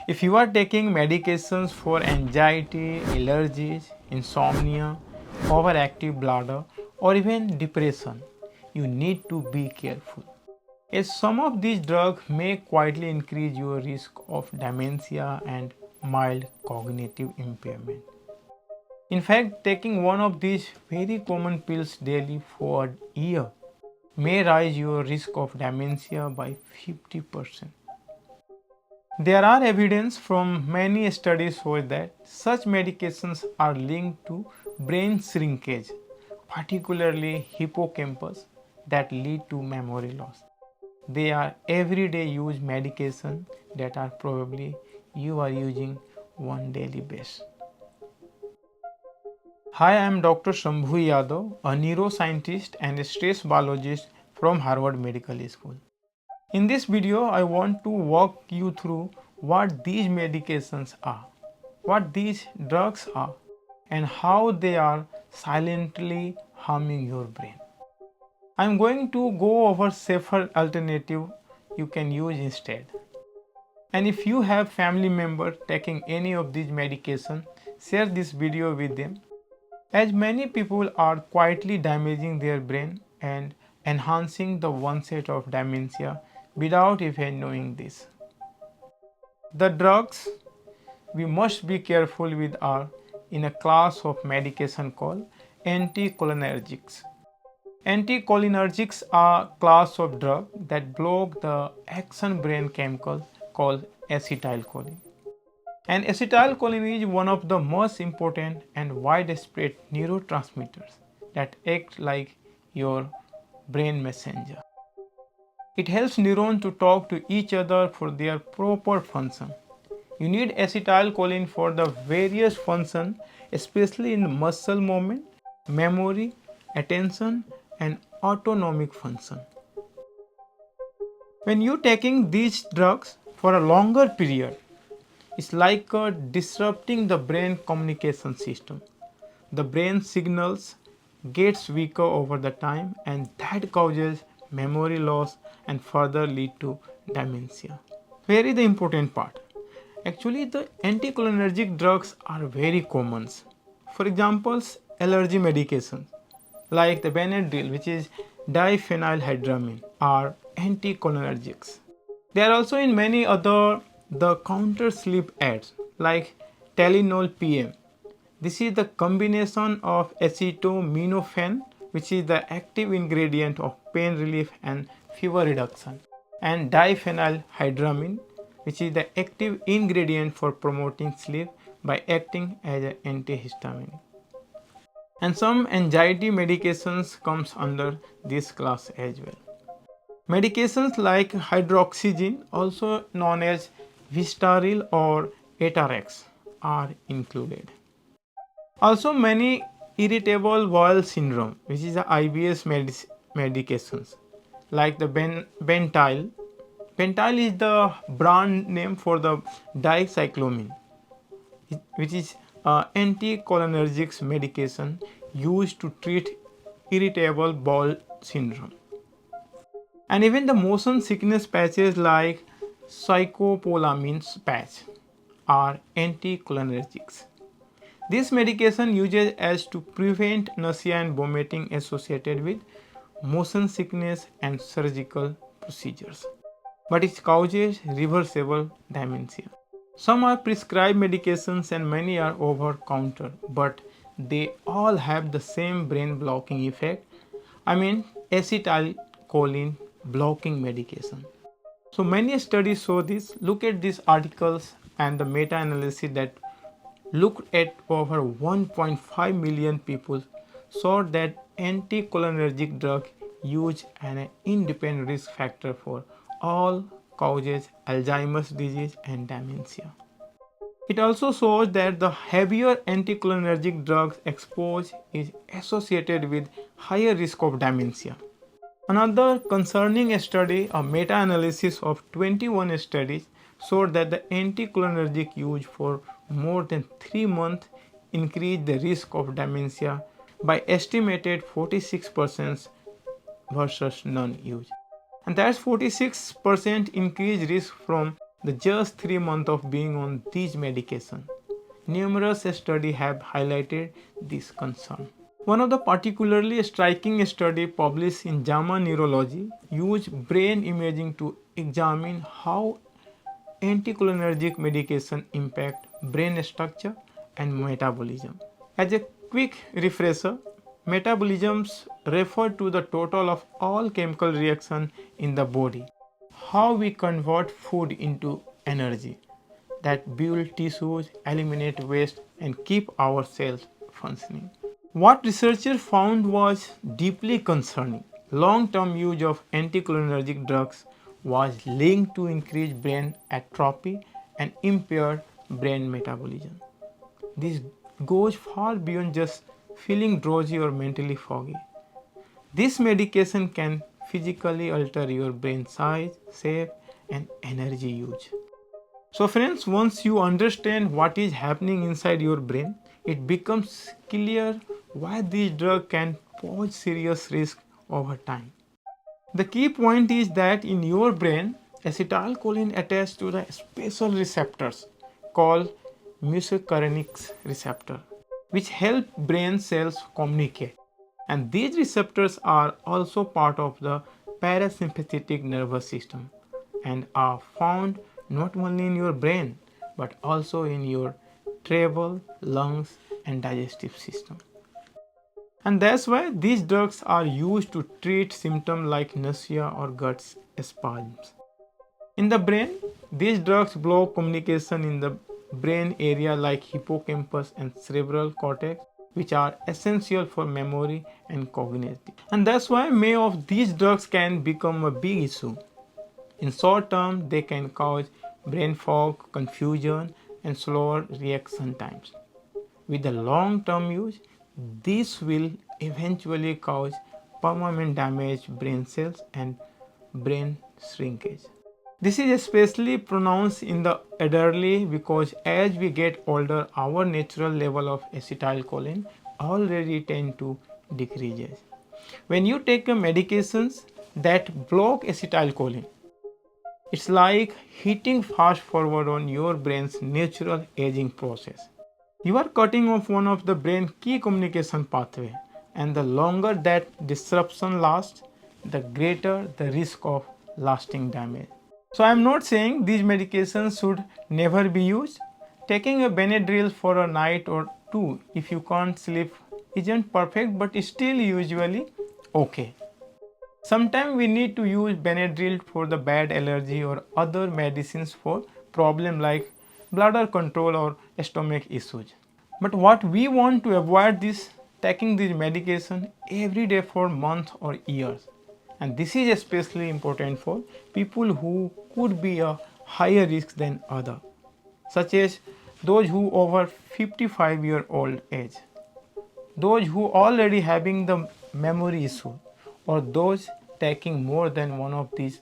If you are taking medications for anxiety, allergies, insomnia, overactive bladder, or even depression, you need to be careful, as some of these drugs may quietly increase your risk of dementia and mild cognitive impairment. In fact, taking one of these very common pills daily for a year may raise your risk of dementia by 50%. There are evidence from many studies show that such medications are linked to brain shrinkage, particularly hippocampus, that lead to memory loss. They are everyday use medication that are probably you are using on daily basis. Hi, I am Dr. Shambhu Yadav, a neuroscientist and a stress biologist from Harvard Medical School. In this video, I want to walk you through what these medications are, what these drugs are, and how they are silently harming your brain. I am going to go over safer alternative you can use instead. And if you have family member taking any of these medications, share this video with them, as many people are quietly damaging their brain and enhancing the onset of dementia without even knowing this. The drugs we must be careful with are in a class of medication called anticholinergics. Anticholinergics are a class of drugs that block the action brain chemical called acetylcholine. And acetylcholine is one of the most important and widespread neurotransmitters that act like your brain messenger. It helps neurons to talk to each other for their proper function. You need acetylcholine for the various functions, especially in muscle movement, memory, attention, and autonomic function. When you're taking these drugs for a longer period, it's like disrupting the brain communication system. The brain signals gets weaker over the time, and that causes memory loss and further lead to dementia. Here is the important part. Actually, the anticholinergic drugs are very common. For example, allergy medications like the Benadryl, which is diphenylhydramine, are anticholinergics. They are also in many other the counter sleep ads like Tylenol PM. This is the combination of acetaminophen, which is the active ingredient of pain relief and fever reduction, and diphenylhydramine, which is the active ingredient for promoting sleep by acting as an antihistamine. And some anxiety medications comes under this class as well. Medications like hydroxyzine, also known as Vistaril or Atarax, are included. Also, many irritable bowel syndrome, which is the IBS medications, like the Bentyl. Bentyl is the brand name for the dicyclomine, which is anticholinergics medication used to treat irritable bowel syndrome. And even the motion sickness patches like scopolamine patch are anticholinergics. This medication uses as to prevent nausea and vomiting associated with motion sickness and surgical procedures, but it causes reversible dementia. Some are prescribed medications and many are over counter, but they all have the same brain blocking effect. Acetylcholine blocking medication. So many studies show this. Look at these articles and the meta-analysis that looked at over 1.5 million people showed that anticholinergic drug use an independent risk factor for all causes Alzheimer's disease and dementia. It also shows that the heavier anticholinergic drugs exposure is associated with higher risk of dementia. Another concerning study, a meta-analysis of 21 studies, showed that the anticholinergic use for more than 3 months increased the risk of dementia by estimated 46% versus non-use. And that's 46% increased risk from the just 3 months of being on these medications. Numerous studies have highlighted this concern. One of the particularly striking studies published in JAMA Neurology used brain imaging to examine how anticholinergic medication impact brain structure and metabolism. As a quick refresher, metabolisms refer to the total of all chemical reactions in the body. How we convert food into energy that build tissues, eliminate waste, and keep our cells functioning. What researchers found was deeply concerning. Long-term use of anticholinergic drugs was linked to increased brain atrophy and impaired brain metabolism. This goes far beyond just feeling drowsy or mentally foggy. This medication can physically alter your brain size, shape, and energy use. So friends, once you understand what is happening inside your brain, it becomes clear why this drug can pose serious risk over time. The key point is that in your brain, acetylcholine attaches to the special receptors called muscarinic receptor, which help brain cells communicate. And these receptors are also part of the parasympathetic nervous system and are found not only in your brain but also in your travel, lungs, and digestive system. And that's why these drugs are used to treat symptoms like nausea or gut spasms. In the brain, these drugs block communication in the brain area like hippocampus and cerebral cortex, which are essential for memory and cognition. And that's why many of these drugs can become a big issue. In short term, they can cause brain fog, confusion, and slower reaction times. With the long-term use, this will eventually cause permanent damage to brain cells and brain shrinkage. This is especially pronounced in the elderly because as we get older, our natural level of acetylcholine already tend to decrease. When you take medications that block acetylcholine, it's like hitting fast forward on your brain's natural aging process. You are cutting off one of the brain's key communication pathway, and the longer that disruption lasts, the greater the risk of lasting damage. So I am not saying these medications should never be used. Taking a Benadryl for a night or two if you can't sleep isn't perfect but still usually okay. Sometimes we need to use Benadryl for the bad allergy or other medicines for problems like bladder control or stomach issues. But what we want to avoid is taking this medication every day for months or years. And this is especially important for people who could be a higher risk than others, such as those who over 55-year-old age, those who already having the memory issue, or those taking more than one of these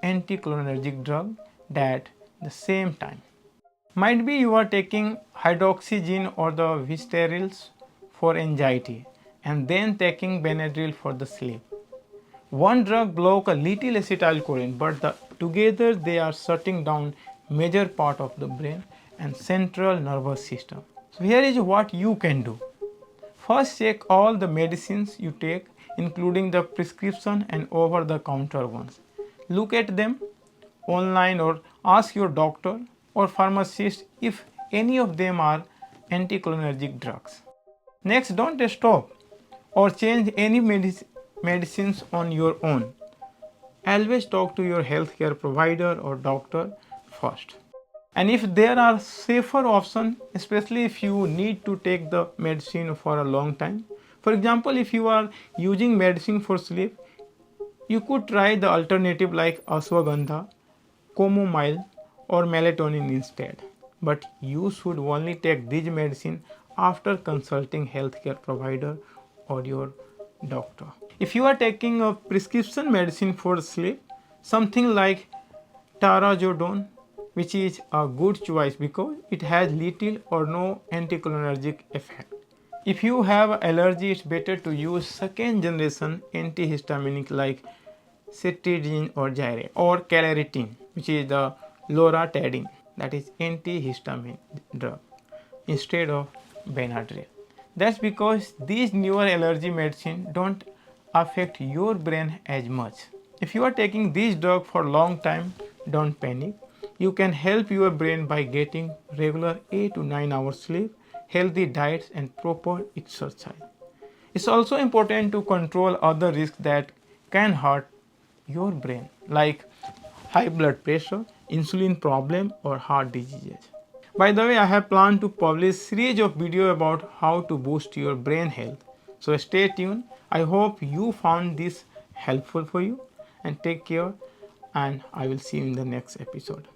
anticholinergic drugs at the same time. Might be you are taking hydroxyzine or the viscerals for anxiety and then taking Benadryl for the sleep. One drug blocks a little acetylcholine, but together they are shutting down major part of the brain and central nervous system. So here is what you can do. First, check all the medicines you take, including the prescription and over-the-counter ones. Look at them online or ask your doctor or pharmacist if any of them are anticholinergic drugs. Next, don't stop or change any medicines on your own. Always talk to your healthcare provider or doctor first. And if there are safer options, especially if you need to take the medicine for a long time, for example, if you are using medicine for sleep, you could try the alternative like ashwagandha, chamomile, or melatonin instead. But you should only take these medicine after consulting healthcare provider or your doctor. If you are taking a prescription medicine for sleep, something like tarazodone, which is a good choice because it has little or no anticholinergic effect. If you have allergy, it's better to use second generation antihistaminic like cetirizine or Xyrem or Claritin, which is the loratadine, that is antihistamine drug, instead of Benadryl. That's because these newer allergy medicine don't affect your brain as much. If you are taking this drug for a long time, don't panic. You can help your brain by getting regular 8 to 9 hours sleep, healthy diets and proper exercise. It's also important to control other risks that can hurt your brain, like high blood pressure, insulin problem or heart diseases. By the way, I have planned to publish series of video about how to boost your brain health. So stay tuned. I hope you found this helpful for you, and take care, and I will see you in the next episode.